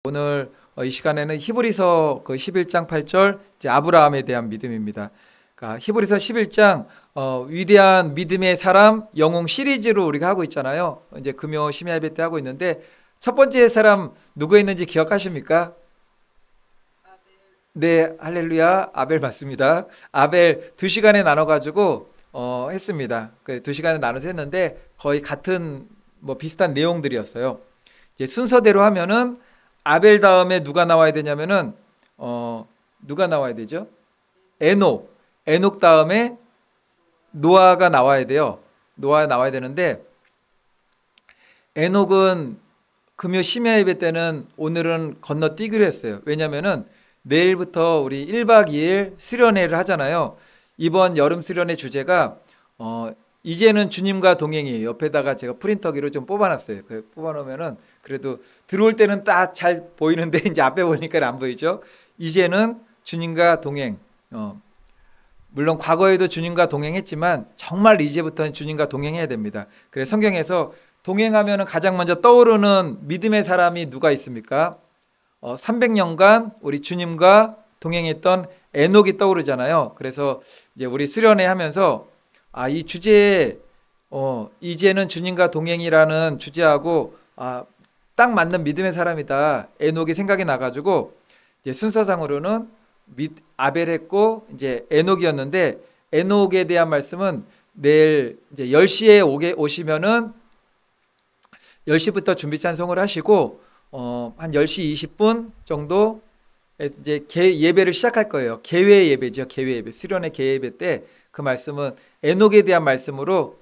오늘 이 시간에는 히브리서 그 11장 8절 이제 아브라함에 대한 믿음입니다. 그러니까 히브리서 11장 위대한 믿음의 사람 영웅 시리즈로 우리가 하고 있잖아요. 이제 금요 심야 예배 때 하고 있는데 첫 번째 사람 누구였는지 기억하십니까? 네, 할렐루야. 아벨 맞습니다. 아벨 2시간에 나눠 가지고 했습니다. 그 2시간에 나눠서 했는데 거의 같은 뭐 비슷한 내용들이었어요. 이제 순서대로 하면은 아벨 다음에 누가 나와야 되냐면은 누가 나와야 되죠? 에녹 다음에 노아가 나와야 돼요. 노아 나와야 되는데 에녹은 금요 심야 예배 때는 오늘은 건너뛰기로 했어요. 왜냐면은 내일부터 우리 1박 2일 수련회를 하잖아요. 이번 여름 수련회 주제가 이제는 주님과 동행이에요. 옆에다가 제가 프린터기로 좀 뽑아놨어요. 뽑아놓으면은 그래도 들어올 때는 딱 잘 보이는데 이제 앞에 보니까 안 보이죠. 이제는 주님과 동행. 물론 과거에도 주님과 동행했지만 정말 이제부터는 주님과 동행해야 됩니다. 그래서 성경에서 동행하면 가장 먼저 떠오르는 믿음의 사람이 누가 있습니까? 300년간 우리 주님과 동행했던 에녹이 떠오르잖아요. 그래서 이제 우리 수련회 하면서 이 주제에 이제는 주님과 동행이라는 주제하고 딱 맞는 믿음의 사람이다. 에녹이 생각이 나가지고 이제 순서상으로는 아벨 했고 이제 에녹이었는데 에녹에 대한 말씀은 내일 이제 10시에 오시면은 10시부터 준비 찬송을 하시고 한 10시 20분 정도 이제 예배를 시작할 거예요. 개회 예배죠. 개회 예배. 수련회 개회 예배 때 그 말씀은 에녹에 대한 말씀으로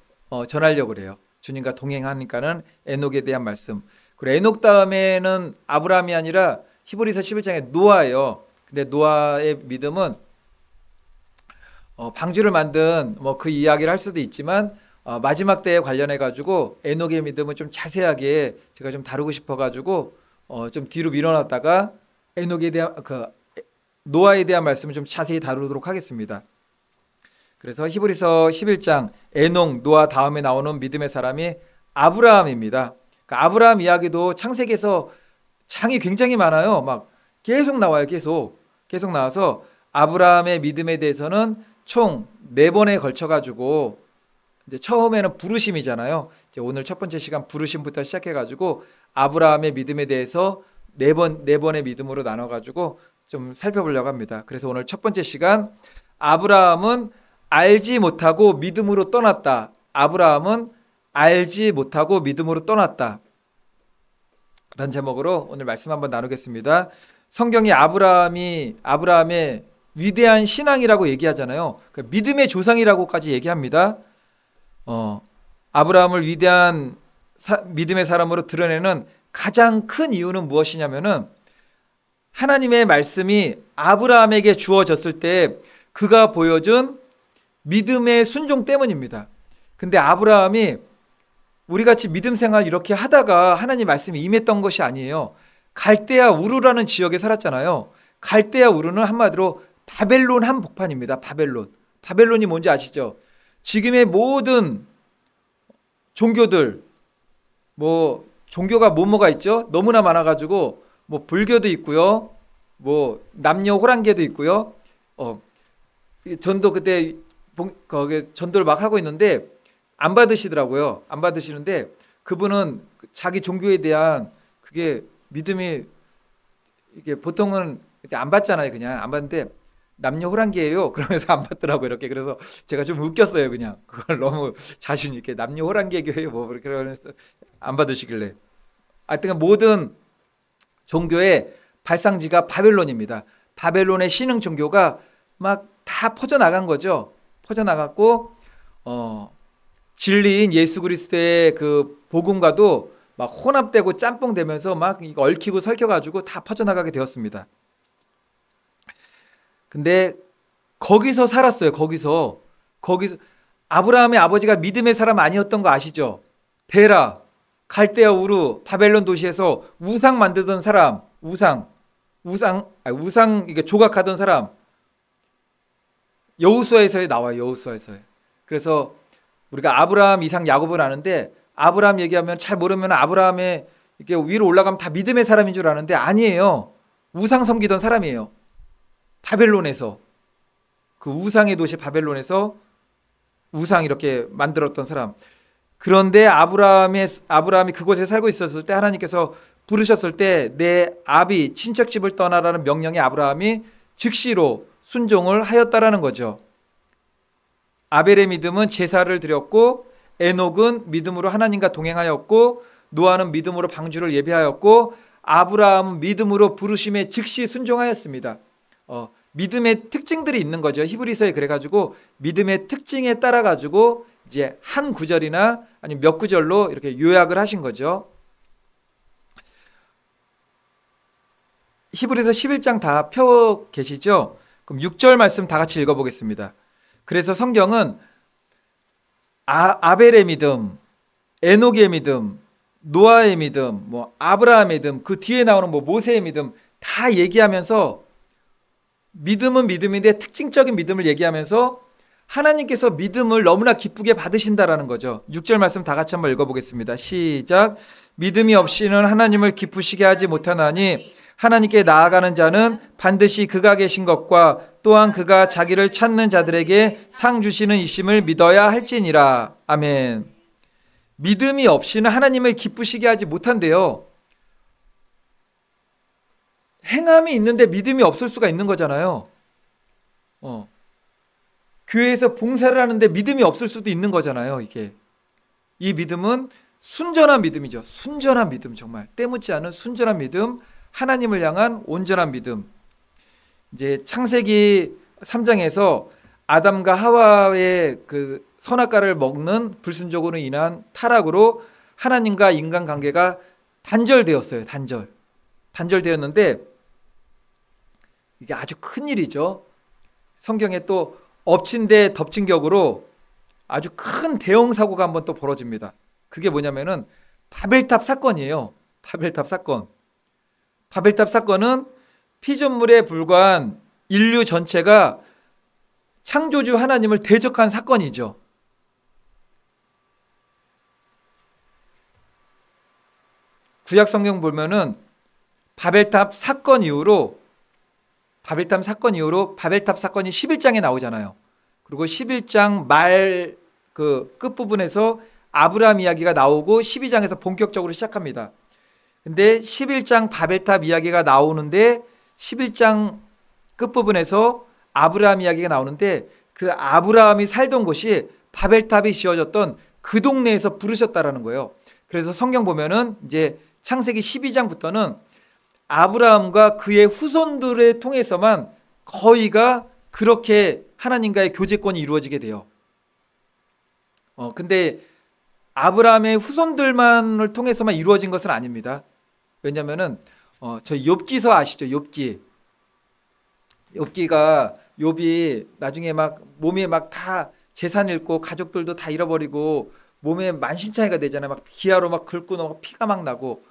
전하려고 그래요. 주님과 동행하니까는 에녹에 대한 말씀. 그리고 에녹 다음에는 아브라함이 아니라 히브리서 11장에 노아예요. 근데 노아의 믿음은 방주를 만든 뭐 그 이야기를 할 수도 있지만 마지막 때에 관련해 가지고 에녹의 믿음은 좀 자세하게 제가 좀 다루고 싶어 가지고 좀 뒤로 밀어놨다가 에녹에 대한 노아에 대한 말씀을 좀 자세히 다루도록 하겠습니다. 그래서 히브리서 11장 에녹, 노아 다음에 나오는 믿음의 사람이 아브라함입니다. 그러니까 아브라함 이야기도 창세기에서 장이 굉장히 많아요. 막 계속 나와요. 계속 나와서 아브라함의 믿음에 대해서는 총 4번에 걸쳐 가지고 이제 처음에는 부르심이잖아요. 이제 오늘 첫 번째 시간 부르심부터 시작해 가지고 아브라함의 믿음에 대해서 4번의 믿음으로 나눠 가지고 좀 살펴보려고 합니다. 그래서 오늘 첫 번째 시간 아브라함은 알지 못하고 믿음으로 떠났다. 아브라함은 알지 못하고 믿음으로 떠났다. 라는 제목으로 오늘 말씀 한번 나누겠습니다. 성경이 아브라함의 위대한 신앙이라고 얘기하잖아요. 그러니까 믿음의 조상이라고까지 얘기합니다. 아브라함을 위대한 믿음의 사람으로 드러내는 가장 큰 이유는 무엇이냐면은 하나님의 말씀이 아브라함에게 주어졌을 때 그가 보여준 믿음의 순종 때문입니다. 근데 아브라함이 우리같이 믿음 생활 이렇게 하다가 하나님 말씀이 임했던 것이 아니에요. 갈대아 우르라는 지역에 살았잖아요. 갈대아 우르는 한마디로 바벨론 한복판입니다. 바벨론이 뭔지 아시죠? 지금의 모든 종교들 뭐 종교가 뭐가 있죠? 너무나 많아가지고 뭐 불교도 있고요. 뭐 남녀 호랑계도 있고요. 전도 그때 거기 전도를 막 하고 있는데 안 받으시더라고요. 안 받으시는데 그분은 자기 종교에 대한 그게 믿음이 이게 보통은 안 받잖아요. 그냥 안 받는데 남녀 호랑기예요. 그러면서 안 받더라고요. 이렇게 그래서 제가 좀 웃겼어요. 그냥 그걸 너무 자신 있게 남녀 호랑기 교회 뭐 그러면서 안 받으시길래 하여튼 모든 종교의 발상지가 바벨론입니다. 바벨론의 신흥 종교가 막 다 퍼져나간 거죠. 퍼져나갔고 진리인 예수 그리스도의 그 복음과도 막 혼합되고 짬뽕되면서 막 얽히고 설켜가지고 다 퍼져나가게 되었습니다. 근데 거기서 살았어요. 거기서 아브라함의 아버지가 믿음의 사람 아니었던 거 아시죠? 데라, 갈대아 우르, 바벨론 도시에서 우상 만들던 사람, 우상 이게 조각하던 사람. 여호수아에서 나와요. 여호수아에서. 그래서 우리가 아브라함, 이삭, 야곱을 아는데 아브라함 얘기하면 잘 모르면 아브라함의 이렇게 위로 올라가면 다 믿음의 사람인 줄 아는데 아니에요. 우상 섬기던 사람이에요. 바벨론에서, 그 우상의 도시 바벨론에서 우상 이렇게 만들었던 사람. 그런데 아브라함이 그곳에 살고 있었을 때 하나님께서 부르셨을 때 내 아비 친척집을 떠나라는 명령에 아브라함이 즉시로 순종을 하였다라는 거죠. 아벨의 믿음은 제사를 드렸고, 에녹은 믿음으로 하나님과 동행하였고, 노아는 믿음으로 방주를 예비하였고, 아브라함은 믿음으로 부르심에 즉시 순종하였습니다. 믿음의 특징들이 있는 거죠. 히브리서에 그래가지고 믿음의 특징에 따라 가지고 이제 한 구절이나 아니면 몇 구절로 이렇게 요약을 하신 거죠. 히브리서 11장 다 펴 계시죠? 그럼 6절 말씀 다 같이 읽어보겠습니다. 그래서 성경은 아벨의 믿음, 에녹의 믿음, 노아의 믿음, 뭐 아브라함의 믿음, 그 뒤에 나오는 뭐 모세의 믿음 다 얘기하면서 믿음은 믿음인데 특징적인 믿음을 얘기하면서 하나님께서 믿음을 너무나 기쁘게 받으신다라는 거죠. 6절 말씀 다 같이 한번 읽어보겠습니다. 시작. 믿음이 없이는 하나님을 기쁘시게 하지 못하나니 하나님께 나아가는 자는 반드시 그가 계신 것과 또한 그가 자기를 찾는 자들에게 상 주시는 이심을 믿어야 할지니라. 아멘. 믿음이 없이는 하나님을 기쁘시게 하지 못한대요. 행함이 있는데 믿음이 없을 수가 있는 거잖아요. 교회에서 봉사를 하는데 믿음이 없을 수도 있는 거잖아요. 이게 이 믿음은 순전한 믿음이죠. 순전한 믿음, 정말 때묻지 않은 순전한 믿음, 하나님을 향한 온전한 믿음. 이제 창세기 3장에서 아담과 하와의 그 선악과를 먹는 불순종으로 인한 타락으로 하나님과 인간 관계가 단절되었어요. 단절되었는데 이게 아주 큰 일이죠. 성경에 또 엎친 데 덮친 격으로 아주 큰 대형 사고가 한번 또 벌어집니다. 그게 뭐냐면은 바벨탑 사건이에요. 바벨탑 사건. 바벨탑 사건은 피조물에 불과한 인류 전체가 창조주 하나님을 대적한 사건이죠. 구약 성경 보면은 바벨탑 사건 이후로 바벨탑 사건이 11장에 나오잖아요. 그리고 11장 말 그 끝부분에서 아브라함 이야기가 나오고 12장에서 본격적으로 시작합니다. 근데 11장 바벨탑 이야기가 나오는데 11장 끝부분에서 아브라함 이야기가 나오는데 그 아브라함이 살던 곳이 바벨탑이 지어졌던 그 동네에서 부르셨다라는 거예요. 그래서 성경 보면은 이제 창세기 12장부터는 아브라함과 그의 후손들을 통해서만 거의가 그렇게 하나님과의 교제권이 이루어지게 돼요. 근데 아브라함의 후손들만을 통해서만 이루어진 것은 아닙니다. 왜냐면은 저 욥기서 아시죠? 욥이 나중에 막 몸에 막 다 재산 잃고 가족들도 다 잃어버리고 몸에 만신창이가 되잖아요. 막 기아로 막 긁고 막 피가 막 나고.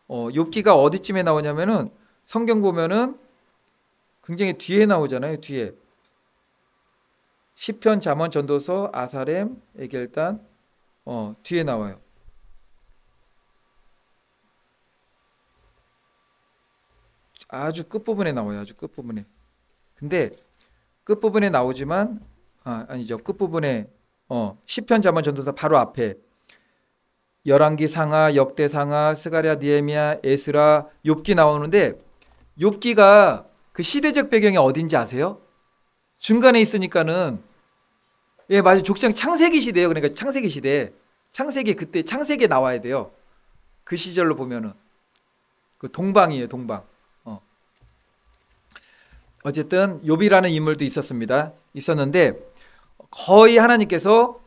욥기가 어디쯤에 나오냐면은 성경 보면은 굉장히 뒤에 나오잖아요. 뒤에 시편, 잠언, 전도서, 아사렘, 에겔단 뒤에 나와요. 아주 끝부분에 나와요. 아주 끝부분에. 근데 끝부분에 나오지만 아니죠. 끝부분에 시편, 잠언, 전도서 바로 앞에 열왕기, 상하, 역대상하, 스가랴, 느헤미야, 에스라, 욥기 나오는데 욥기가 그 시대적 배경이 어딘지 아세요? 중간에 있으니까는 맞아요. 족장 창세기 시대예요. 그러니까 창세기 시대. 그때 창세기에 나와야 돼요. 그 시절로 보면은 그 동방이에요. 동방. 어쨌든 욥이라는 인물도 있었는데 거의 하나님께서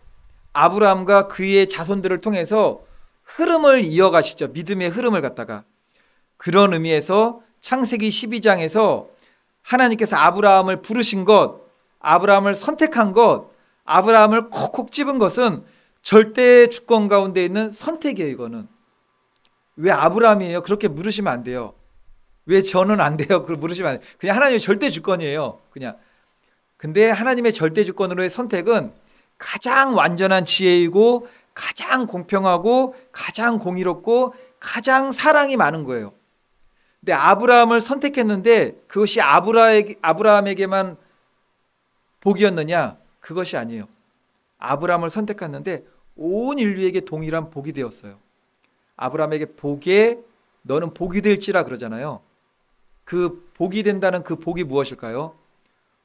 아브라함과 그의 자손들을 통해서 흐름을 이어가시죠. 믿음의 흐름을 갖다가. 그런 의미에서 창세기 12장에서 하나님께서 아브라함을 부르신 것, 아브라함을 선택한 것, 아브라함을 콕콕 집은 것은 절대 주권 가운데 있는 선택이에요. 이거는. 왜 아브라함이에요? 그렇게 물으시면 안 돼요. 왜 저는 안 돼요? 그걸 물으시면 안 돼요. 그냥 하나님의 절대 주권이에요. 그냥. 근데 하나님의 절대 주권으로의 선택은 가장 완전한 지혜이고 가장 공평하고 가장 공의롭고 가장 사랑이 많은 거예요. 근데 아브라함을 선택했는데 그것이 아브라함에게만 복이었느냐? 그것이 아니에요. 아브라함을 선택했는데 온 인류에게 동일한 복이 되었어요. 아브라함에게 복에 너는 복이 될지라 그러잖아요. 그 복이 된다는 그 복이 무엇일까요?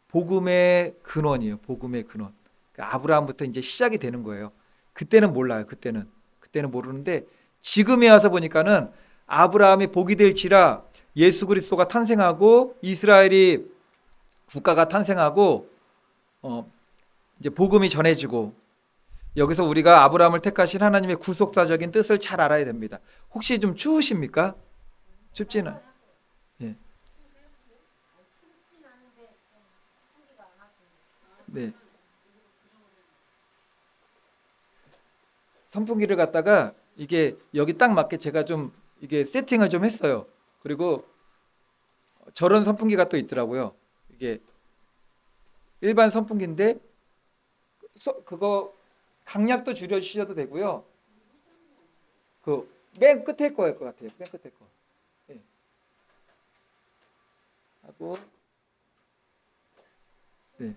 복음의 근원이에요. 복음의 근원. 그러니까 아브라함부터 이제 시작이 되는 거예요. 그때는 몰라요. 그때는 모르는데 지금에 와서 보니까는 아브라함이 복이 될지라 예수 그리스도가 탄생하고 이스라엘이 국가가 탄생하고 이제 복음이 전해지고 여기서 우리가 아브라함을 택하신 하나님의 구속사적인 뜻을 잘 알아야 됩니다. 혹시 좀 추우십니까? 춥지는? 예. 네. 선풍기를 갖다가 이게 여기 딱 맞게 제가 좀 이게 세팅을 좀 했어요. 그리고 저런 선풍기가 또 있더라고요. 이게 일반 선풍기인데 그거 강약도 줄여주셔도 되고요. 그 맨 끝에 거일 것 같아요. 맨 끝에 거. 예. 하고 네.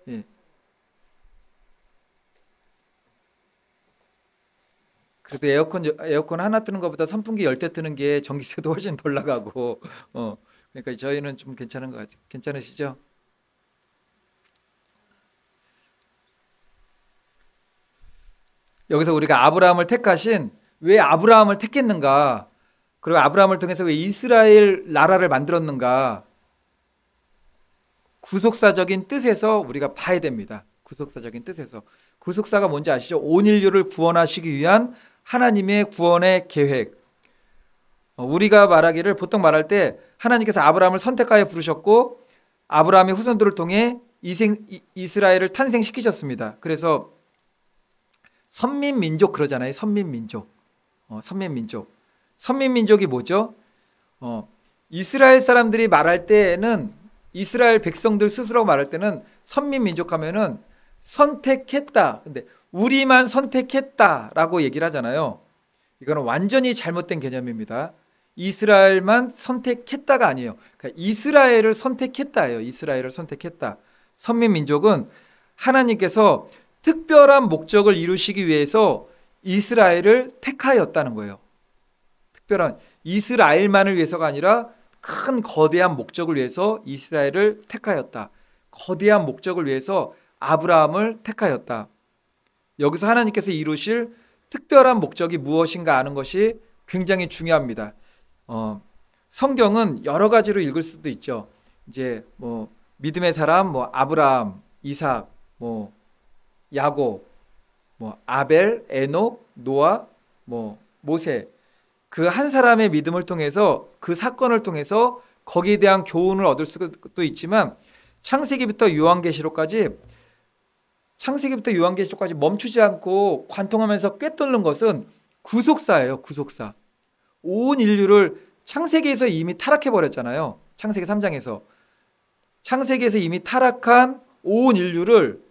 예. 그래도 에어컨 하나 뜨는 것보다 선풍기 10대 뜨는 게 전기세도 훨씬 덜 나가고 그러니까 저희는 좀 괜찮은 것 같아요. 괜찮으시죠? 여기서 우리가 아브라함을 택하신 왜 아브라함을 택했는가? 그리고 아브라함을 통해서 왜 이스라엘 나라를 만들었는가? 구속사적인 뜻에서 우리가 봐야 됩니다. 구속사적인 뜻에서. 구속사가 뭔지 아시죠? 온 인류를 구원하시기 위한 하나님의 구원의 계획. 우리가 말하기를 보통 말할 때 하나님께서 아브라함을 선택하여 부르셨고 아브라함의 후손들을 통해 이스라엘을 탄생시키셨습니다. 그래서 선민민족 그러잖아요. 선민민족. 선민민족이 뭐죠? 이스라엘 사람들이 말할 때는 이스라엘 백성들 스스로 말할 때는 선민민족 하면은 선택했다. 근데 우리만 선택했다라고 얘기를 하잖아요. 이거는 완전히 잘못된 개념입니다. 이스라엘만 선택했다가 아니에요. 그러니까 이스라엘을 선택했다예요. 이스라엘을 선택했다. 선민민족은 하나님께서 특별한 목적을 이루시기 위해서 이스라엘을 택하였다는 거예요. 특별한 이스라엘만을 위해서가 아니라 큰 거대한 목적을 위해서 이스라엘을 택하였다. 거대한 목적을 위해서 아브라함을 택하였다. 여기서 하나님께서 이루실 특별한 목적이 무엇인가 아는 것이 굉장히 중요합니다. 성경은 여러 가지로 읽을 수도 있죠. 이제 뭐 믿음의 사람, 뭐 아브라함, 이삭, 뭐 야곱, 뭐 아벨, 에녹, 노아, 뭐 모세. 그 한 사람의 믿음을 통해서 그 사건을 통해서 거기에 대한 교훈을 얻을 수도 있지만 창세기부터 요한계시록까지 멈추지 않고 관통하면서 꿰뚫는 것은 구속사예요. 구속사. 온 인류를 창세기에서 이미 타락해 버렸잖아요. 창세기 3장에서. 창세기에서 이미 타락한 온 인류를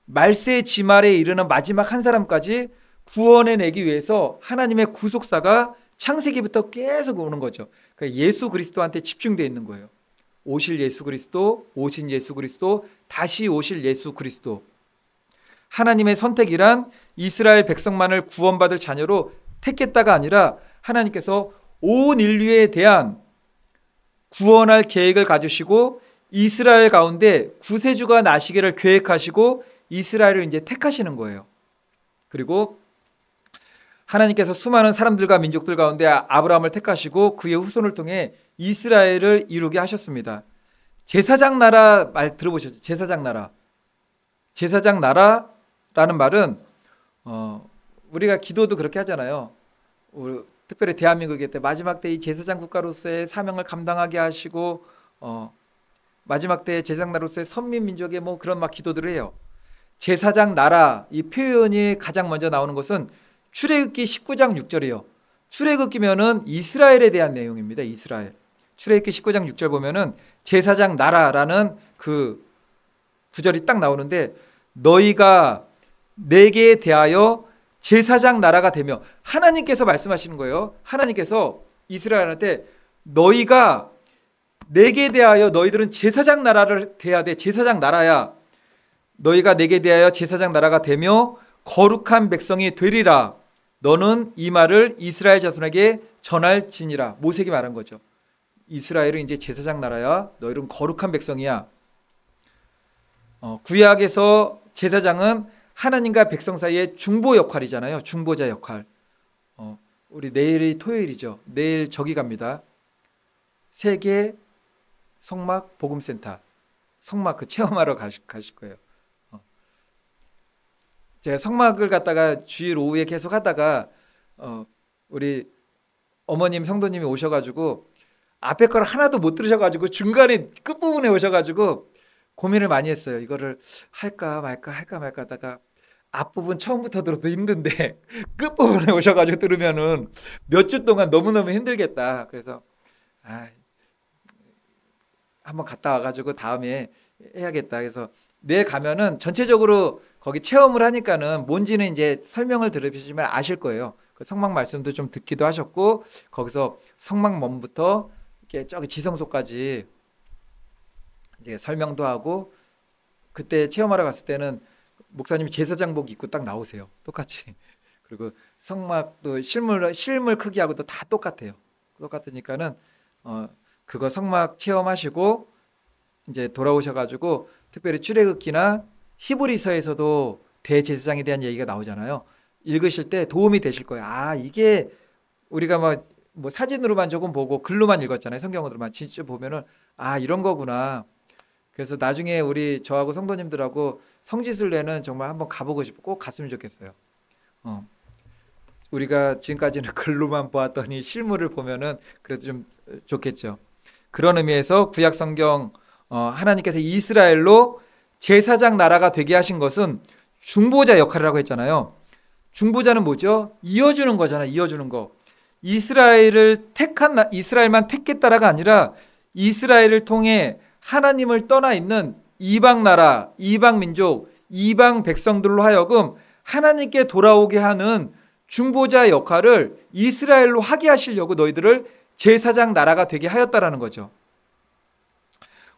말세의 지말에 이르는 마지막 한 사람까지 구원해내기 위해서 하나님의 구속사가 창세기부터 계속 오는 거죠. 그러니까 예수 그리스도한테 집중되어 있는 거예요. 오실 예수 그리스도, 오신 예수 그리스도, 다시 오실 예수 그리스도. 하나님의 선택이란 이스라엘 백성만을 구원받을 자녀로 택했다가 아니라 하나님께서 온 인류에 대한 구원할 계획을 가지시고 이스라엘 가운데 구세주가 나시기를 계획하시고 이스라엘을 이제 택하시는 거예요. 그리고 하나님께서 수많은 사람들과 민족들 가운데 아브라함을 택하시고 그의 후손을 통해 이스라엘을 이루게 하셨습니다. 제사장 나라 말 들어보셨죠? 제사장 나라. 제사장 나라라는 말은 우리가 기도도 그렇게 하잖아요. 특별히 대한민국에 때 마지막 때 이 제사장 국가로서의 사명을 감당하게 하시고 마지막 때 제사장 나라로서의 선민민족의 뭐 그런 막 기도들을 해요. 제사장 나라 이 표현이 가장 먼저 나오는 것은 출애굽기 19장 6절이에요. 출애굽기면은 이스라엘에 대한 내용입니다. 이스라엘. 출애굽기 19장 6절 보면은 제사장 나라라는 그 구절이 딱 나오는데 너희가 내게 대하여 제사장 나라가 되며, 하나님께서 말씀하시는 거예요. 하나님께서 이스라엘한테 너희가 내게 대하여 너희들은 제사장 나라를 돼야 돼. 제사장 나라야. 너희가 내게 대하여 제사장 나라가 되며 거룩한 백성이 되리라. 너는 이 말을 이스라엘 자손에게 전할지니라. 모세에게 말한 거죠. 이스라엘은 이제 제사장 나라야. 너희는 거룩한 백성이야. 구약에서 제사장은 하나님과 백성 사이의 중보 역할이잖아요. 중보자 역할. 우리 내일이 토요일이죠. 내일 저기 갑니다. 세계 성막 복음센터. 성막 그 체험하러 가실 거예요. 제가 성막을 갖다가 주일 오후에 계속 하다가 우리 어머님 성도님이 오셔가지고 앞에 걸 하나도 못 들으셔가지고 중간에 끝부분에 오셔가지고 고민을 많이 했어요. 이거를 할까 말까 하다가 앞부분 처음부터 들어도 힘든데 끝부분에 오셔가지고 들으면은 몇 주 동안 너무너무 힘들겠다. 그래서 한번 갔다 와가지고 다음에 해야겠다. 그래서 내일 가면은 전체적으로 거기 체험을 하니까는 뭔지는 이제 설명을 들으시면 아실 거예요. 그 성막 말씀도 좀 듣기도 하셨고, 거기서 성막 먼부터 이렇게 저기 지성소까지 이제 설명도 하고, 그때 체험하러 갔을 때는 목사님이 제사장복 입고 딱 나오세요. 똑같이. 그리고 성막도 실물 크기하고도 다 똑같아요. 똑같으니까는 그거 성막 체험하시고 이제 돌아오셔가지고 특별히 출애굽기나 히브리서에서도 대제사장에 대한 얘기가 나오잖아요. 읽으실 때 도움이 되실 거예요. 이게 우리가 뭐 사진으로만 조금 보고 글로만 읽었잖아요. 성경으로만. 진짜 보면은 이런 거구나. 그래서 나중에 우리 저하고 성도님들하고 성지순례는 정말 한번 가보고 싶고 꼭 갔으면 좋겠어요. 우리가 지금까지는 글로만 보았더니 실물을 보면은 그래도 좀 좋겠죠. 그런 의미에서 구약 성경 하나님께서 이스라엘로 제사장 나라가 되게 하신 것은 중보자 역할이라고 했잖아요. 중보자는 뭐죠? 이어주는 거잖아요. 이어주는 거. 이스라엘만 택했다라가 아니라 이스라엘을 통해 하나님을 떠나 있는 이방 나라, 이방 민족, 이방 백성들로 하여금 하나님께 돌아오게 하는 중보자 역할을 이스라엘로 하게 하시려고 너희들을 제사장 나라가 되게 하였다라는 거죠.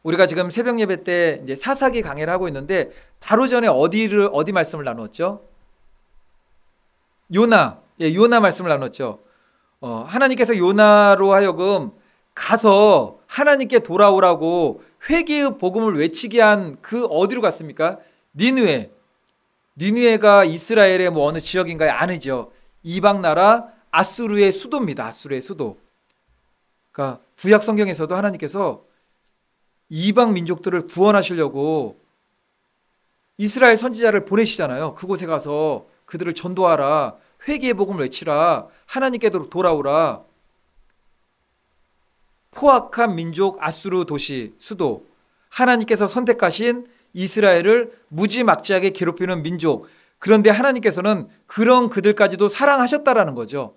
우리가 지금 새벽 예배 때 이제 사사기 강해를 하고 있는데 바로 전에 어디 말씀을 나눴죠? 요나 말씀을 나눴죠. 하나님께서 요나로 하여금 가서 하나님께 돌아오라고 회개의 복음을 외치게 한 그 어디로 갔습니까? 니느웨가 이스라엘의 뭐 어느 지역인가요? 아니죠. 이방 나라 아수르의 수도입니다. 아수르의 수도. 그러니까 구약 성경에서도 하나님께서 이방 민족들을 구원하시려고 이스라엘 선지자를 보내시잖아요. 그곳에 가서 그들을 전도하라. 회개의 복음을 외치라. 하나님께로 돌아오라. 포악한 민족 아수르 도시 수도, 하나님께서 선택하신 이스라엘을 무지막지하게 괴롭히는 민족, 그런데 하나님께서는 그런 그들까지도 사랑하셨다라는 거죠.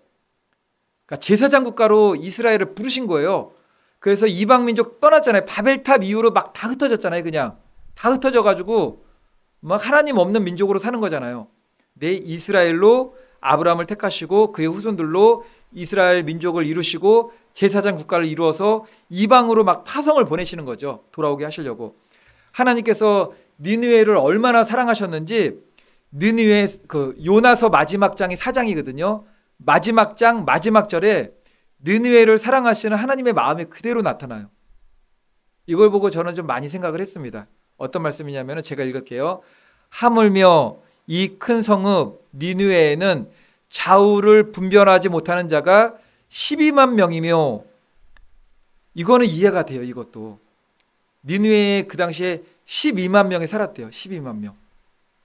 그러니까 제사장 국가로 이스라엘을 부르신 거예요. 그래서 이방 민족 떠났잖아요. 바벨탑 이후로 막 다 흩어졌잖아요. 그냥 다 흩어져가지고 막 하나님 없는 민족으로 사는 거잖아요. 내 이스라엘로 아브라함을 택하시고 그의 후손들로 이스라엘 민족을 이루시고 제사장 국가를 이루어서 이방으로 막 파송을 보내시는 거죠. 돌아오게 하시려고. 하나님께서 니느웨를 얼마나 사랑하셨는지, 니느웨 그 요나서 마지막 장이 4장이거든요. 마지막 장 마지막 절에 니느웨를 사랑하시는 하나님의 마음이 그대로 나타나요. 이걸 보고 저는 좀 많이 생각을 했습니다. 어떤 말씀이냐면 제가 읽을게요. 하물며 이 큰 성읍 니느웨에는 좌우를 분별하지 못하는 자가 12만 명이며, 이거는 이해가 돼요. 이것도 니느웨에 그 당시에 12만 명이 살았대요. 12만 명.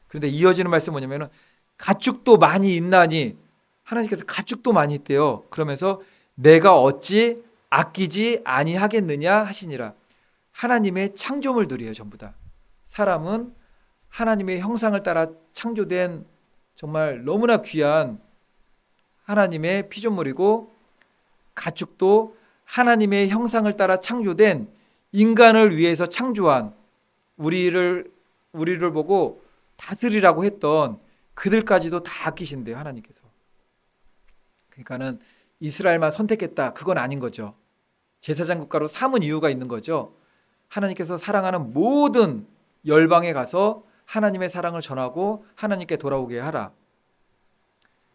그런데 이어지는 말씀 뭐냐면은 가축도 많이 있나니, 하나님께서 가축도 많이 있대요. 그러면서 내가 어찌 아끼지 아니하겠느냐 하시니라. 하나님의 창조물들이에요. 전부 다. 사람은 하나님의 형상을 따라 창조된 정말 너무나 귀한 하나님의 피조물이고, 가축도 하나님의 형상을 따라 창조된 인간을 위해서 창조한, 우리를 보고 다스리라고 했던 그들까지도 다 아끼신대요, 하나님께서. 그러니까는 이스라엘만 선택했다, 그건 아닌 거죠. 제사장 국가로 삼은 이유가 있는 거죠. 하나님께서 사랑하는 모든 열방에 가서 하나님의 사랑을 전하고 하나님께 돌아오게 하라.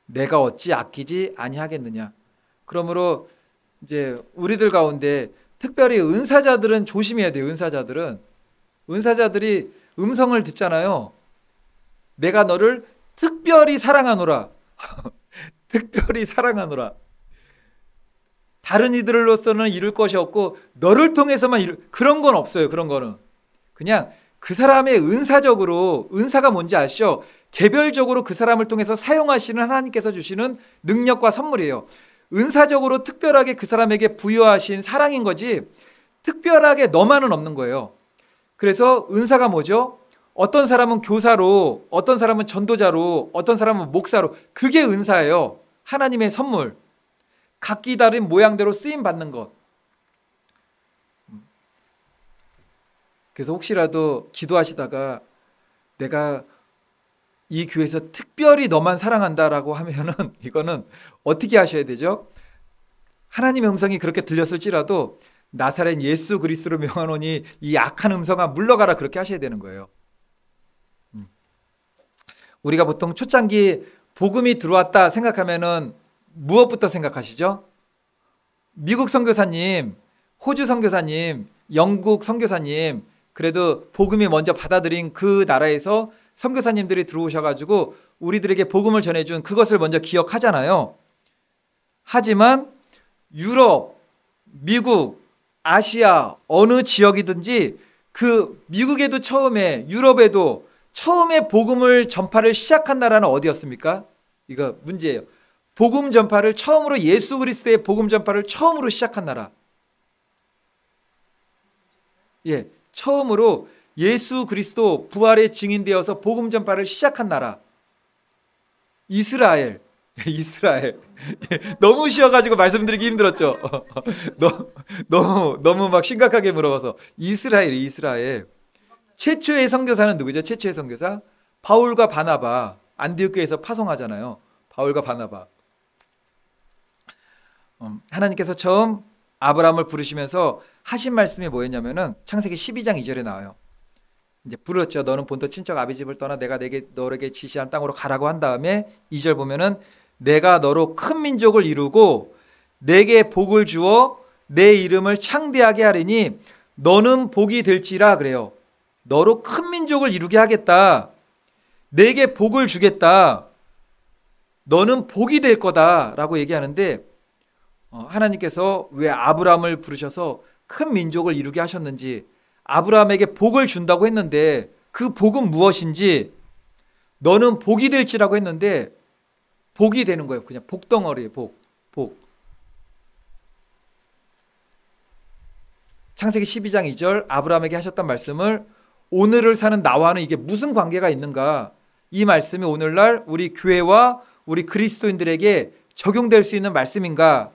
내가 어찌 아끼지 아니하겠느냐. 그러므로 이제 우리들 가운데 특별히 은사자들은 조심해야 돼요. 은사자들이 음성을 듣잖아요. 내가 너를 특별히 사랑하노라. 특별히 사랑하노라. 다른 이들로서는 이룰 것이 없고 너를 통해서만 그런 건 없어요. 그런 거는 그냥 그 사람의 은사가 뭔지 아시죠? 개별적으로 그 사람을 통해서 사용하시는 하나님께서 주시는 능력과 선물이에요. 은사적으로 특별하게 그 사람에게 부여하신 사랑인 거지 특별하게 너만은 없는 거예요. 그래서 은사가 뭐죠? 어떤 사람은 교사로, 어떤 사람은 전도자로, 어떤 사람은 목사로, 그게 은사예요. 하나님의 선물. 각기 다른 모양대로 쓰임 받는 것. 그래서 혹시라도 기도하시다가 내가 이 교회에서 특별히 너만 사랑한다라고 하면은 이거는 어떻게 하셔야 되죠? 하나님의 음성이 그렇게 들렸을지라도 나사렛 예수 그리스도로 명하노니 이 악한 음성아 물러가라, 그렇게 하셔야 되는 거예요. 우리가 보통 초창기 복음이 들어왔다 생각하면은 무엇부터 생각하시죠? 미국 선교사님, 호주 선교사님, 영국 선교사님, 그래도 복음이 먼저 받아들인 그 나라에서 선교사님들이 들어오셔가지고 우리들에게 복음을 전해준 그것을 먼저 기억하잖아요. 하지만 유럽, 미국, 아시아 어느 지역이든지 그 미국에도 처음에, 유럽에도 처음에 복음을 전파를 시작한 나라는 어디였습니까? 이거 문제예요. 복음 전파를 처음으로, 예수 그리스도의 복음 전파를 처음으로 시작한 나라. 예, 처음으로 예수 그리스도 부활의 증인되어서 복음 전파를 시작한 나라. 이스라엘. 이스라엘. 너무 쉬워가지고 말씀드리기 힘들었죠. 너무 막 심각하게 물어봐서. 이스라엘. 최초의 선교사는 누구죠? 최초의 선교사? 바울과 바나바. 안디옥교에서 파송하잖아요. 바울과 바나바. 하나님께서 처음 아브라함을 부르시면서 하신 말씀이 뭐였냐면은 창세기 12장 2절에 나와요. 이제 부르셨죠. 너는 본토 친척 아비 집을 떠나 내가 너에게 지시한 땅으로 가라고 한 다음에 2절 보면은 내가 너로 큰 민족을 이루고 내게 복을 주어 내 이름을 창대하게 하리니 너는 복이 될지라 그래요. 너로 큰 민족을 이루게 하겠다. 내게 복을 주겠다. 너는 복이 될 거다라고 얘기하는데 하나님께서 왜 아브라함을 부르셔서 큰 민족을 이루게 하셨는지, 아브라함에게 복을 준다고 했는데 그 복은 무엇인지, 너는 복이 될지라고 했는데 복이 되는 거예요. 그냥 복덩어리예요. 복. 창세기 12장 2절 아브라함에게 하셨던 말씀을 오늘을 사는 나와는 이게 무슨 관계가 있는가? 이 말씀이 오늘날 우리 교회와 우리 그리스도인들에게 적용될 수 있는 말씀인가?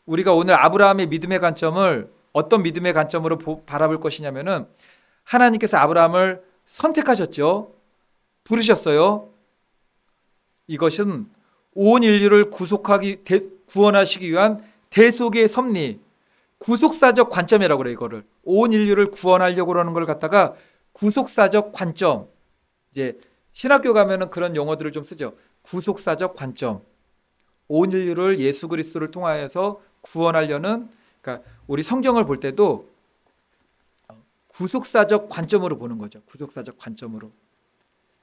우리가 오늘 아브라함의 믿음의 관점을 어떤 믿음의 관점으로 바라볼 것이냐면은 하나님께서 아브라함을 선택하셨죠. 부르셨어요. 이것은 온 인류를 구원하시기 위한 대속의 섭리, 구속사적 관점이라고 그래요. 이거를 온 인류를 구원하려고 그러는 걸 갖다가 구속사적 관점. 이제 신학교 가면은 그런 용어들을 좀 쓰죠. 구속사적 관점. 온 인류를 예수 그리스도를 통하여서 구원하려는, 그러니까 우리 성경을 볼 때도 구속사적 관점으로 보는 거죠. 구속사적 관점으로.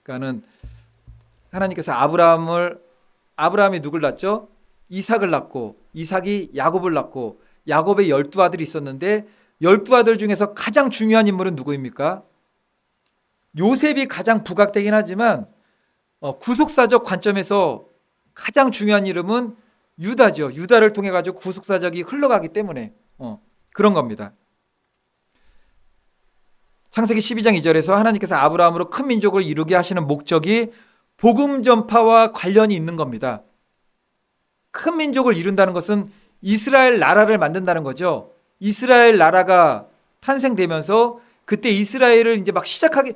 그러니까는 하나님께서 아브라함이 누굴 낳죠? 이삭을 낳고, 이삭이 야곱을 낳고, 야곱의 12아들이 있었는데 12아들 중에서 가장 중요한 인물은 누구입니까? 요셉이 가장 부각되긴 하지만 구속사적 관점에서 가장 중요한 이름은 유다죠. 유다를 통해 가지고 구속사적이 흘러가기 때문에 그런 겁니다. 창세기 12장 2절에서 하나님께서 아브라함으로 큰 민족을 이루게 하시는 목적이 복음 전파와 관련이 있는 겁니다. 큰 민족을 이룬다는 것은 이스라엘 나라를 만든다는 거죠. 이스라엘 나라가 탄생되면서 그때 이스라엘을 이제 막 시작하게,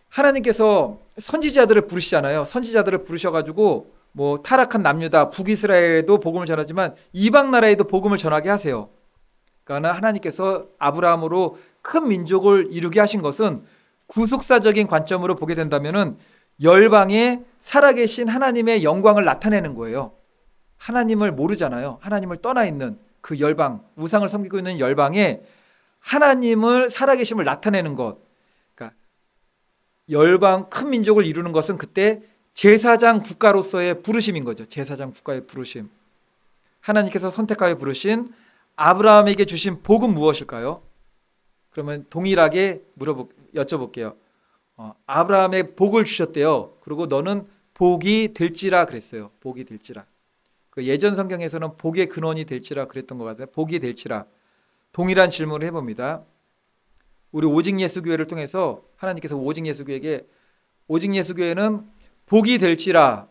하나님께서 선지자들을 부르시잖아요. 선지자들을 부르셔가지고 뭐 타락한 남유다, 북이스라엘에도 복음을 전하지만 이방 나라에도 복음을 전하게 하세요. 그러나 하나님께서 아브라함으로 큰 민족을 이루게 하신 것은 구속사적인 관점으로 보게 된다면은 열방에 살아계신 하나님의 영광을 나타내는 거예요. 하나님을 모르잖아요. 하나님을 떠나 있는 그 열방, 우상을 섬기고 있는 열방에 하나님을 살아계심을 나타내는 것. 그러니까 열방 큰 민족을 이루는 것은 그때 제사장 국가로서의 부르심인 거죠. 제사장 국가의 부르심. 하나님께서 선택하여 부르신 아브라함에게 주신 복은 무엇일까요? 그러면 동일하게 여쭤볼게요. 아브라함의 복을 주셨대요. 그리고 너는 복이 될지라 그랬어요. 복이 될지라. 그 예전 성경에서는 복의 근원이 될지라 그랬던 것 같아요. 복이 될지라. 동일한 질문을 해봅니다. 우리 오직 예수 교회를 통해서 하나님께서 오직 예수 교회에게 오직 예수 교회는 복이 될지라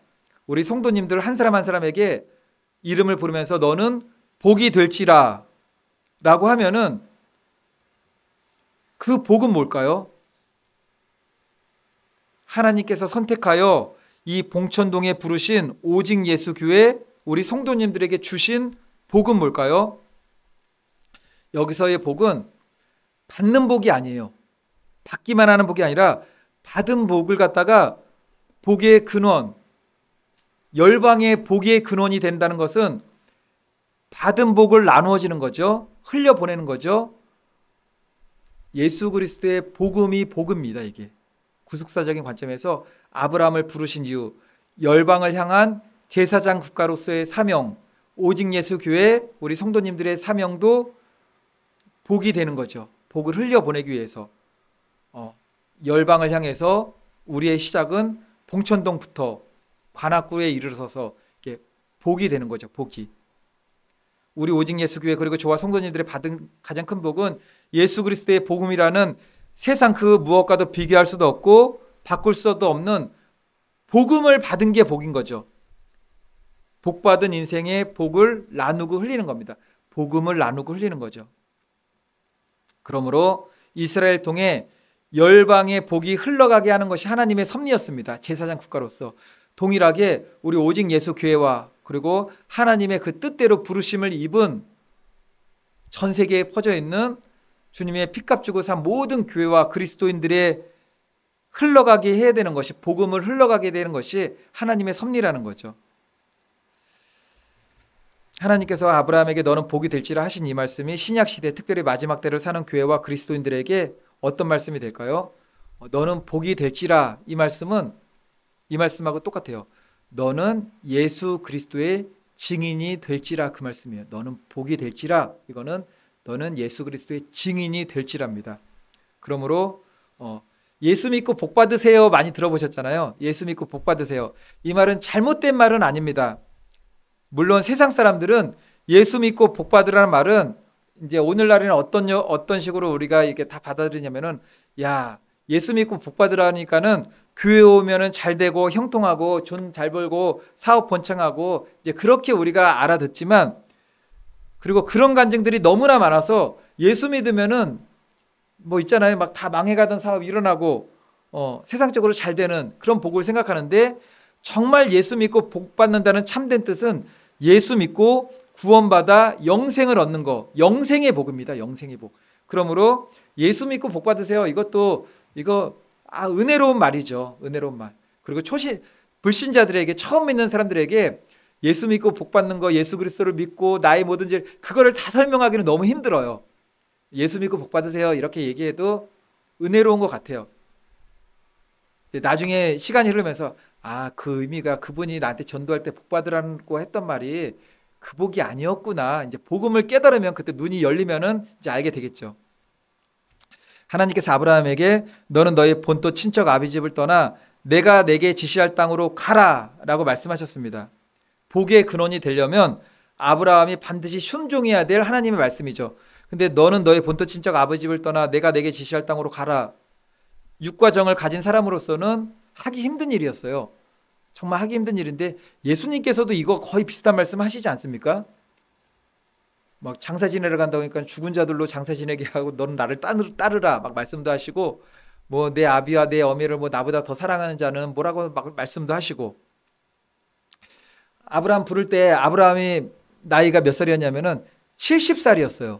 우리 성도님들 한 사람 한 사람에게 이름을 부르면서 너는 복이 될지라 라고 하면은 그 복은 뭘까요? 하나님께서 선택하여 이 봉천동에 부르신 오직 예수 교회 우리 성도님들에게 주신 복은 뭘까요? 여기서의 복은 받는 복이 아니에요. 받기만 하는 복이 아니라 받은 복을 갖다가 복의 근원, 열방의 복의 근원이 된다는 것은 받은 복을 나누어지는 거죠. 흘려보내는 거죠. 예수 그리스도의 복음이 복음입니다. 이게 구속사적인 관점에서 아브라함을 부르신 이유, 열방을 향한 제사장 국가로서의 사명, 오직 예수 교회 우리 성도님들의 사명도 복이 되는 거죠. 복을 흘려보내기 위해서 열방을 향해서 우리의 시작은 봉천동부터 관악구에 이르러서 이렇게 복이 되는 거죠. 복이. 우리 오직 예수 교회 그리고 저와 성도님들의 받은 가장 큰 복은 예수 그리스도의 복음이라는 세상 그 무엇과도 비교할 수도 없고 바꿀 수도 없는 복음을 받은 게 복인 거죠. 복받은 인생의 복을 나누고 흘리는 겁니다. 복음을 나누고 흘리는 거죠. 그러므로 이스라엘 통해 열방의 복이 흘러가게 하는 것이 하나님의 섭리였습니다. 제사장 국가로서 동일하게 우리 오직 예수 교회와 그리고 하나님의 그 뜻대로 부르심을 입은 전 세계에 퍼져 있는 주님의 피값 주고 산 모든 교회와 그리스도인들의 흘러가게 해야 되는 것이 복음을 흘러가게 되는 것이 하나님의 섭리라는 거죠. 하나님께서 아브라함에게 너는 복이 될지라 하신 이 말씀이 신약시대 특별히 마지막 때를 사는 교회와 그리스도인들에게 어떤 말씀이 될까요? 너는 복이 될지라 이 말씀은 이 말씀하고 똑같아요. 너는 예수 그리스도의 증인이 될지라 그 말씀이에요. 너는 복이 될지라 이거는 너는 예수 그리스도의 증인이 될지랍니다. 그러므로 예수 믿고 복 받으세요 많이 들어보셨잖아요. 예수 믿고 복 받으세요. 이 말은 잘못된 말은 아닙니다. 물론 세상 사람들은 예수 믿고 복 받으라는 말은 이제 오늘날에는 어떤 식으로 우리가 이렇게 다 받아들이냐면은 야 예수 믿고 복 받으라니까는 교회 오면은 잘 되고 형통하고 돈 잘 벌고 사업 번창하고 이제 그렇게 우리가 알아듣지만 그리고 그런 간증들이 너무나 많아서 예수 믿으면은 뭐 있잖아요. 막 다 망해가던 사업 일어나고 세상적으로 잘 되는 그런 복을 생각하는데 정말 예수 믿고 복 받는다는 참된 뜻은 예수 믿고 구원받아 영생을 얻는 거, 영생의 복입니다. 영생의 복. 그러므로 예수 믿고 복 받으세요. 이거 은혜로운 말이죠. 은혜로운 말. 그리고 불신자들에게 처음 믿는 사람들에게 예수 믿고 복 받는 거, 예수 그리스도를 믿고 나의 모든 죄 그거를 다 설명하기는 너무 힘들어요. 예수 믿고 복 받으세요. 이렇게 얘기해도 은혜로운 것 같아요. 나중에 시간이 흐르면서 그 의미가 그분이 나한테 전도할 때 복 받으라고 했던 말이 그 복이 아니었구나. 이제 복음을 깨달으면 그때 눈이 열리면은 이제 알게 되겠죠. 하나님께서 아브라함에게 너는 너의 본토 친척 아비 집을 떠나 내가 내게 지시할 땅으로 가라라고 말씀하셨습니다. 복의 근원이 되려면 아브라함이 반드시 순종해야 될 하나님의 말씀이죠. 근데 너는 너의 본토 친척 아비 집을 떠나 내가 내게 지시할 땅으로 가라. 육과 정을 가진 사람으로서는 하기 힘든 일이었어요. 정말 하기 힘든 일인데 예수님께서도 이거 거의 비슷한 말씀 하시지 않습니까? 막 장사 지내러 간다고 하니까 죽은 자들로 장사 지내게 하고 너는 나를 따르라 막 말씀도 하시고 뭐 내 아비와 내 어미를 뭐 나보다 더 사랑하는 자는 뭐라고 막 말씀도 하시고, 아브라함 부를 때 아브라함이 나이가 몇 살이었냐면은 70살이었어요.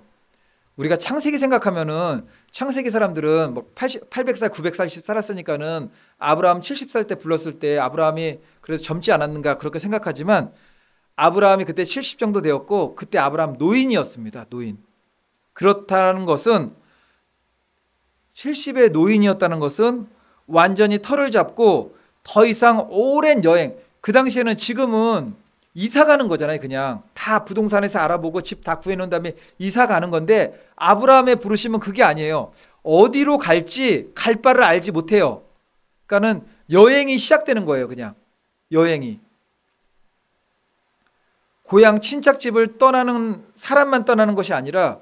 우리가 창세기 생각하면은 창세기 사람들은 뭐 800살, 900살씩 살았으니까는 아브라함 70살 때 불렀을 때 아브라함이 그래서 젊지 않았는가 그렇게 생각하지만, 아브라함이 그때 70 정도 되었고 그때 아브라함 노인이었습니다. 노인. 그렇다는 것은 70의 노인이었다는 것은 완전히 털을 잡고 더 이상 오랜 여행, 그 당시에는 지금은 이사 가는 거잖아요. 그냥 다 부동산에서 알아보고 집 다 구해놓은 다음에 이사 가는 건데, 아브라함의 부르심은 그게 아니에요. 어디로 갈지 갈 바를 알지 못해요. 그러니까는 여행이 시작되는 거예요. 그냥 여행이. 고향 친척집을 떠나는 사람만 떠나는 것이 아니라,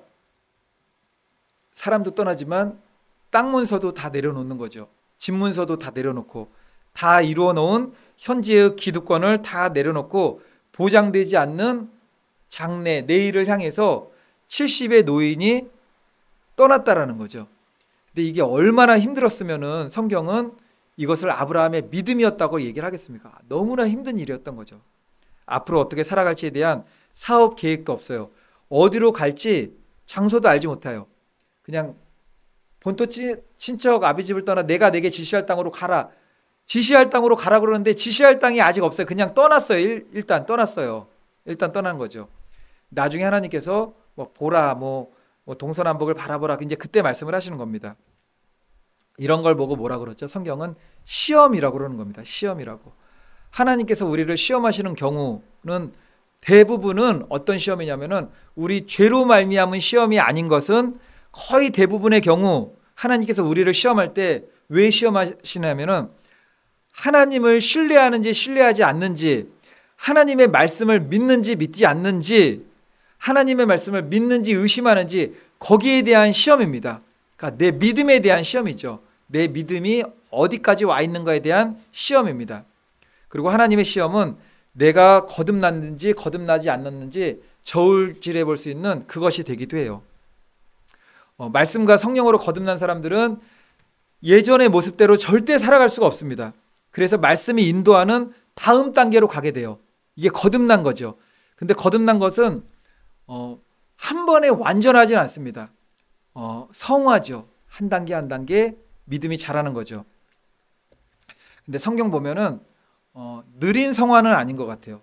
사람도 떠나지만 땅 문서도 다 내려놓는 거죠. 집 문서도 다 내려놓고, 다 이루어 놓은 현지의 기득권을 다 내려놓고 보장되지 않는 장래, 내일을 향해서 70의 노인이 떠났다라는 거죠. 근데 이게 얼마나 힘들었으면은 성경은 이것을 아브라함의 믿음이었다고 얘기를 하겠습니까? 너무나 힘든 일이었던 거죠. 앞으로 어떻게 살아갈지에 대한 사업 계획도 없어요. 어디로 갈지 장소도 알지 못해요. 그냥 본토 친척 아비 집을 떠나 내가 내게 지시할 땅으로 가라. 지시할 땅으로 가라 그러는데 지시할 땅이 아직 없어요. 그냥 떠났어요. 일단 떠났어요. 일단 떠난 거죠. 나중에 하나님께서 뭐 보라, 뭐 동서남북을 바라보라, 이제 그때 말씀을 하시는 겁니다. 이런 걸 보고 뭐라 그러죠? 성경은 시험이라고 그러는 겁니다. 시험이라고. 하나님께서 우리를 시험하시는 경우는 대부분은 어떤 시험이냐면은, 우리 죄로 말미암은 시험이 아닌 것은 거의 대부분의 경우 하나님께서 우리를 시험할 때 왜 시험하시냐면은, 하나님을 신뢰하는지 신뢰하지 않는지, 하나님의 말씀을 믿는지 믿지 않는지, 하나님의 말씀을 믿는지 의심하는지, 거기에 대한 시험입니다. 그러니까 내 믿음에 대한 시험이죠. 내 믿음이 어디까지 와 있는가에 대한 시험입니다. 그리고 하나님의 시험은 내가 거듭났는지 거듭나지 않았는지 저울질해 볼 수 있는 그것이 되기도 해요. 말씀과 성령으로 거듭난 사람들은 예전의 모습대로 절대 살아갈 수가 없습니다. 그래서 말씀이 인도하는 다음 단계로 가게 돼요. 이게 거듭난 거죠. 근데 거듭난 것은 한 번에 완전하진 않습니다. 성화죠. 한 단계 한 단계 믿음이 자라는 거죠. 근데 성경 보면은 느린 성화는 아닌 것 같아요.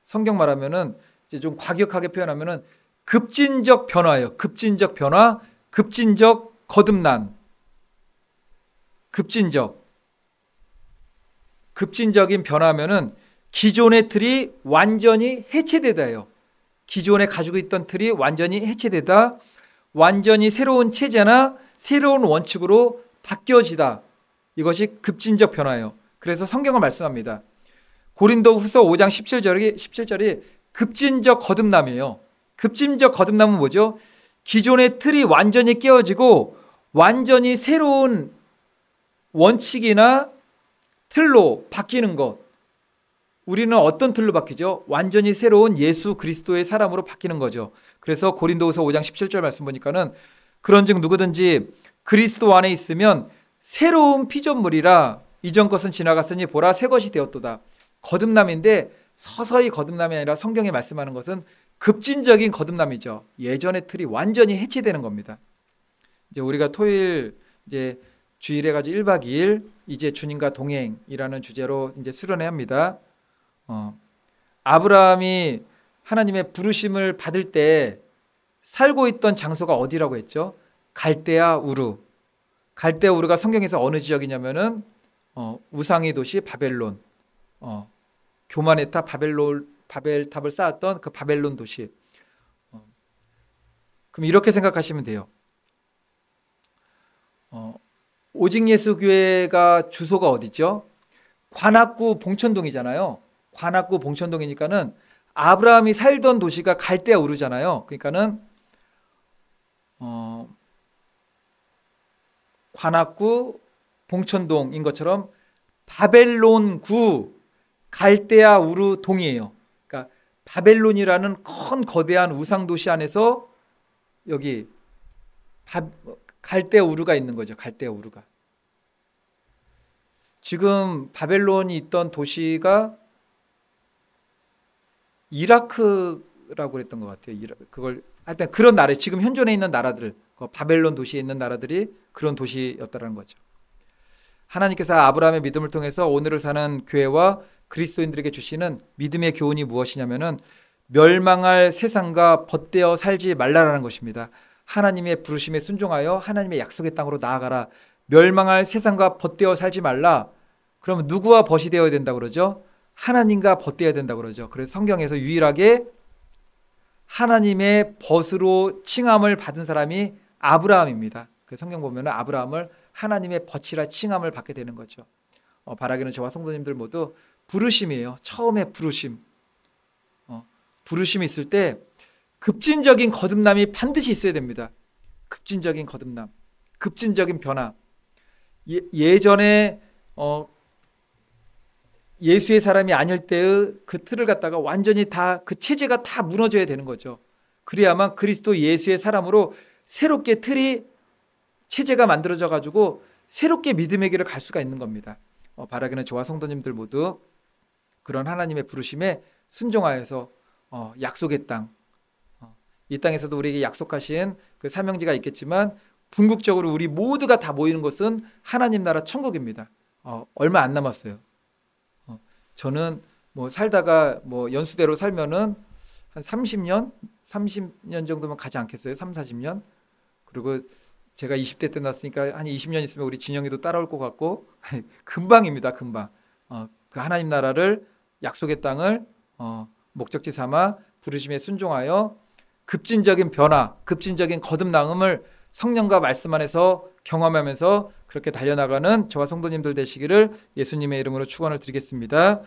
성경 말하면은 이제 좀 과격하게 표현하면은 급진적 변화예요. 급진적 변화, 급진적 거듭난, 급진적인 변화면은 기존의 틀이 완전히 해체되다예요. 기존에 가지고 있던 틀이 완전히 해체되다, 완전히 새로운 체제나 새로운 원칙으로 바뀌어지다. 이것이 급진적 변화예요. 그래서 성경은 말씀합니다. 고린도후서 5장 17절이 급진적 거듭남이에요. 급진적 거듭남은 뭐죠? 기존의 틀이 완전히 깨어지고 완전히 새로운 원칙이나 틀로 바뀌는 것. 우리는 어떤 틀로 바뀌죠? 완전히 새로운 예수 그리스도의 사람으로 바뀌는 거죠. 그래서 고린도후서 5장 17절 말씀 보니까는, 그런즉 누구든지 그리스도 안에 있으면 새로운 피조물이라, 이전 것은 지나갔으니 보라 새 것이 되었도다. 거듭남인데 서서히 거듭남이 아니라 성경에 말씀하는 것은 급진적인 거듭남이죠. 예전의 틀이 완전히 해체되는 겁니다. 이제 우리가 토요일 이제 주일에 가지고 1박 2일 이제 주님과 동행이라는 주제로 이제 수련회 합니다. 아브라함이 하나님의 부르심을 받을 때 살고 있던 장소가 어디라고 했죠? 갈대아 우르. 갈대아 우르가 성경에서 어느 지역이냐면은 우상의 도시 바벨론, 교만의 탑 바벨탑을 쌓았던 그 바벨론 도시. 그럼 이렇게 생각하시면 돼요. 오직 예수 교회가 주소가 어디죠? 관악구 봉천동이잖아요. 관악구 봉천동이니까는 아브라함이 살던 도시가 갈대아 우르잖아요. 그러니까는 관악구 봉천동인 것처럼 바벨론구 갈대아 우르 동이에요. 그러니까 바벨론이라는 큰 거대한 우상 도시 안에서 여기 갈대아 우르가 있는 거죠. 갈대아 우르가. 지금 바벨론이 있던 도시가 이라크라고 그랬던 것 같아요. 그걸 하여튼 그런 나라, 지금 현존에 있는 나라들, 바벨론 도시에 있는 나라들이 그런 도시였다는 거죠. 하나님께서 아브라함의 믿음을 통해서 오늘을 사는 교회와 그리스도인들에게 주시는 믿음의 교훈이 무엇이냐면은 멸망할 세상과 벗되어 살지 말라라는 것입니다. 하나님의 부르심에 순종하여 하나님의 약속의 땅으로 나아가라. 멸망할 세상과 벗되어 살지 말라. 그러면 누구와 벗이 되어야 된다고 그러죠? 하나님과 벗되어야 된다고 그러죠. 그래서 성경에서 유일하게 하나님의 벗으로 칭함을 받은 사람이 아브라함입니다. 그 성경 보면 아브라함을 하나님의 벗이라 칭함을 받게 되는 거죠. 바라기는 저와 성도님들 모두 부르심이에요. 처음에 부르심. 부르심이 있을 때 급진적인 거듭남이 반드시 있어야 됩니다. 급진적인 거듭남, 급진적인 변화. 예전에 예수의 사람이 아닐 때의 그 틀을 갖다가 완전히 다 그 체제가 다 무너져야 되는 거죠. 그래야만 그리스도 예수의 사람으로 새롭게 틀이 체제가 만들어져 가지고 새롭게 믿음의 길을 갈 수가 있는 겁니다. 바라기는 저와 성도님들 모두 그런 하나님의 부르심에 순종하여서 약속의 땅, 이 땅에서도 우리에게 약속하신 그 사명지가 있겠지만 궁극적으로 우리 모두가 다 모이는 곳은 하나님 나라 천국입니다. 얼마 안 남았어요. 저는 뭐 살다가 뭐 연수대로 살면은 한 30년 정도면 가지 않겠어요? 3, 40년? 그리고 제가 20대 때 났으니까 한 20년 있으면 우리 진영이도 따라올 것 같고 금방입니다. 금방. 그 하나님 나라를 약속의 땅을 목적지 삼아 부르심에 순종하여 급진적인 변화, 급진적인 거듭남을 성령과 말씀 안에서 경험하면서 그렇게 달려나가는 저와 성도님들 되시기를 예수님의 이름으로 축원을 드리겠습니다.